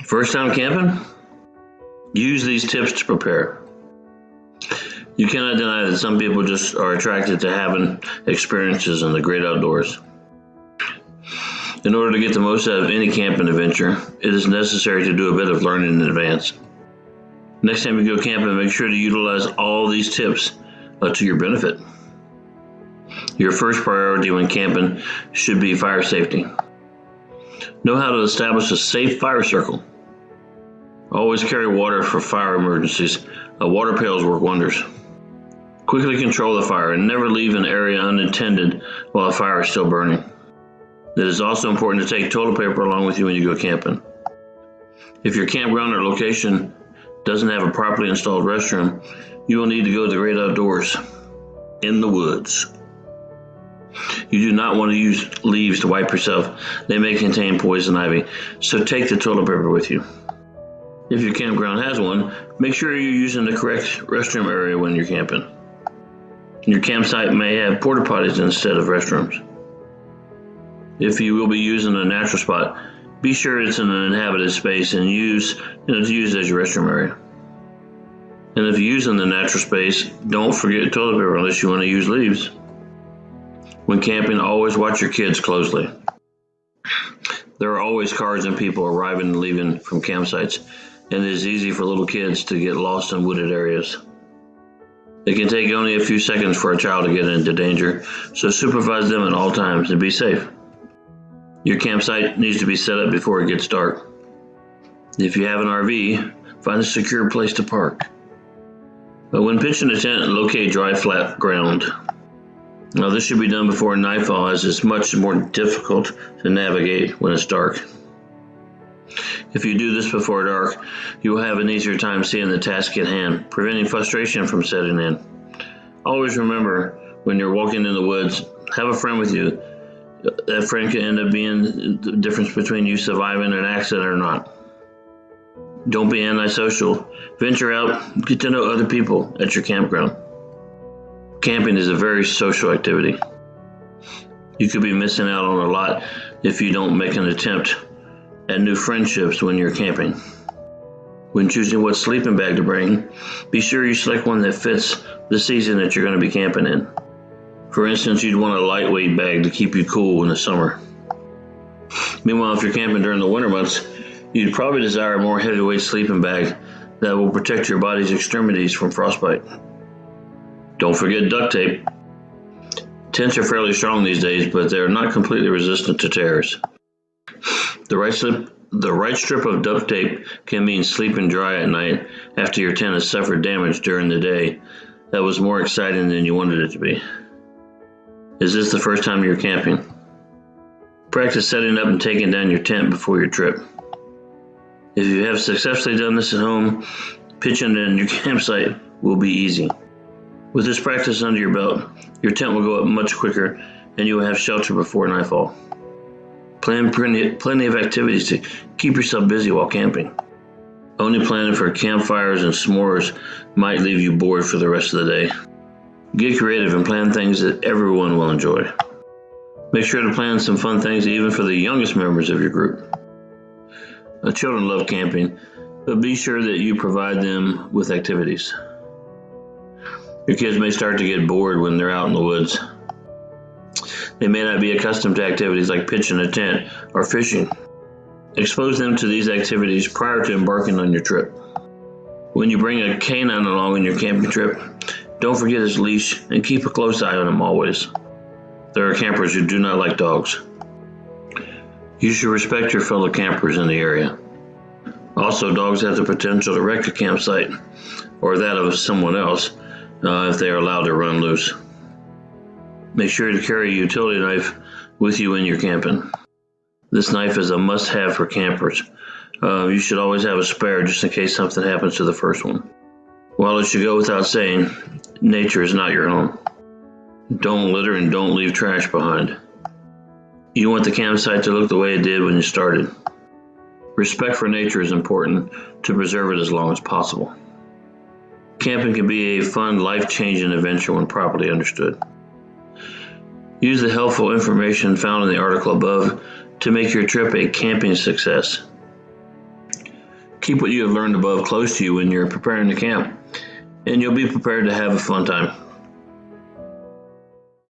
First time camping? Use these tips to prepare. You cannot deny that some people just are attracted to having experiences in the great outdoors. In order to get the most out of any camping adventure, it is necessary to do a bit of learning in advance. Next time you go camping, make sure to utilize all these tips to your benefit. Your first priority when camping should be fire safety. Know how to establish a safe fire circle. Always carry water for fire emergencies. Water pails work wonders. Quickly control the fire and never leave an area unattended while a fire is still burning. It is also important to take toilet paper along with you when you go camping. If your campground or location doesn't have a properly installed restroom, you will need to go to the great outdoors, in the woods. You do not want to use leaves to wipe yourself. They may contain poison ivy, so take the toilet paper with you. If your campground has one, make sure you're using the correct restroom area when you're camping. Your campsite may have porta potties instead of restrooms. If you will be using a natural spot, be sure it's in an inhabited space and use it as your restroom area. And if you're using the natural space, don't forget toilet paper unless you want to use leaves. When camping, always watch your kids closely. There are always cars and people arriving and leaving from campsites, and it is easy for little kids to get lost in wooded areas. It can take only a few seconds for a child to get into danger, so supervise them at all times and be safe. Your campsite needs to be set up before it gets dark. If you have an RV, find a secure place to park. But when pitching a tent, locate dry, flat ground. Now, this should be done before nightfall, as it's much more difficult to navigate when it's dark. If you do this before dark, you will have an easier time seeing the task at hand, preventing frustration from setting in. Always remember, when you're walking in the woods, have a friend with you. That friend can end up being the difference between you surviving an accident or not. Don't be antisocial. Venture out, get to know other people at your campground. Camping is a very social activity. You could be missing out on a lot if you don't make an attempt at new friendships when you're camping. When choosing what sleeping bag to bring, be sure you select one that fits the season that you're going to be camping in. For instance, you'd want a lightweight bag to keep you cool in the summer. Meanwhile, if you're camping during the winter months, you'd probably desire a more heavyweight sleeping bag that will protect your body's extremities from frostbite. Don't forget duct tape. Tents are fairly strong these days, but they're not completely resistant to tears. The right strip of duct tape can mean sleeping dry at night after your tent has suffered damage during the day that was more exciting than you wanted it to be. Is this the first time you're camping? Practice setting up and taking down your tent before your trip. If you have successfully done this at home, pitching in your campsite will be easy. With this practice under your belt, your tent will go up much quicker and you will have shelter before nightfall. Plan plenty of activities to keep yourself busy while camping. Only planning for campfires and s'mores might leave you bored for the rest of the day. Get creative and plan things that everyone will enjoy. Make sure to plan some fun things even for the youngest members of your group. Children love camping, but be sure that you provide them with activities. Your kids may start to get bored when they're out in the woods. They may not be accustomed to activities like pitching a tent or fishing. Expose them to these activities prior to embarking on your trip. When you bring a canine along on your camping trip, don't forget his leash and keep a close eye on him always. There are campers who do not like dogs. You should respect your fellow campers in the area. Also, dogs have the potential to wreck a campsite or that of someone else if they are allowed to run loose. Make sure to carry a utility knife with you when you're camping. This knife is a must-have for campers. You should always have a spare just in case something happens to the first one. While it should go without saying, nature is not your home. Don't litter and don't leave trash behind. You want the campsite to look the way it did when you started. Respect for nature is important to preserve it as long as possible. Camping can be a fun, life-changing adventure when properly understood. Use the helpful information found in the article above to make your trip a camping success. Keep what you have learned above close to you when you're preparing to camp, and you'll be prepared to have a fun time.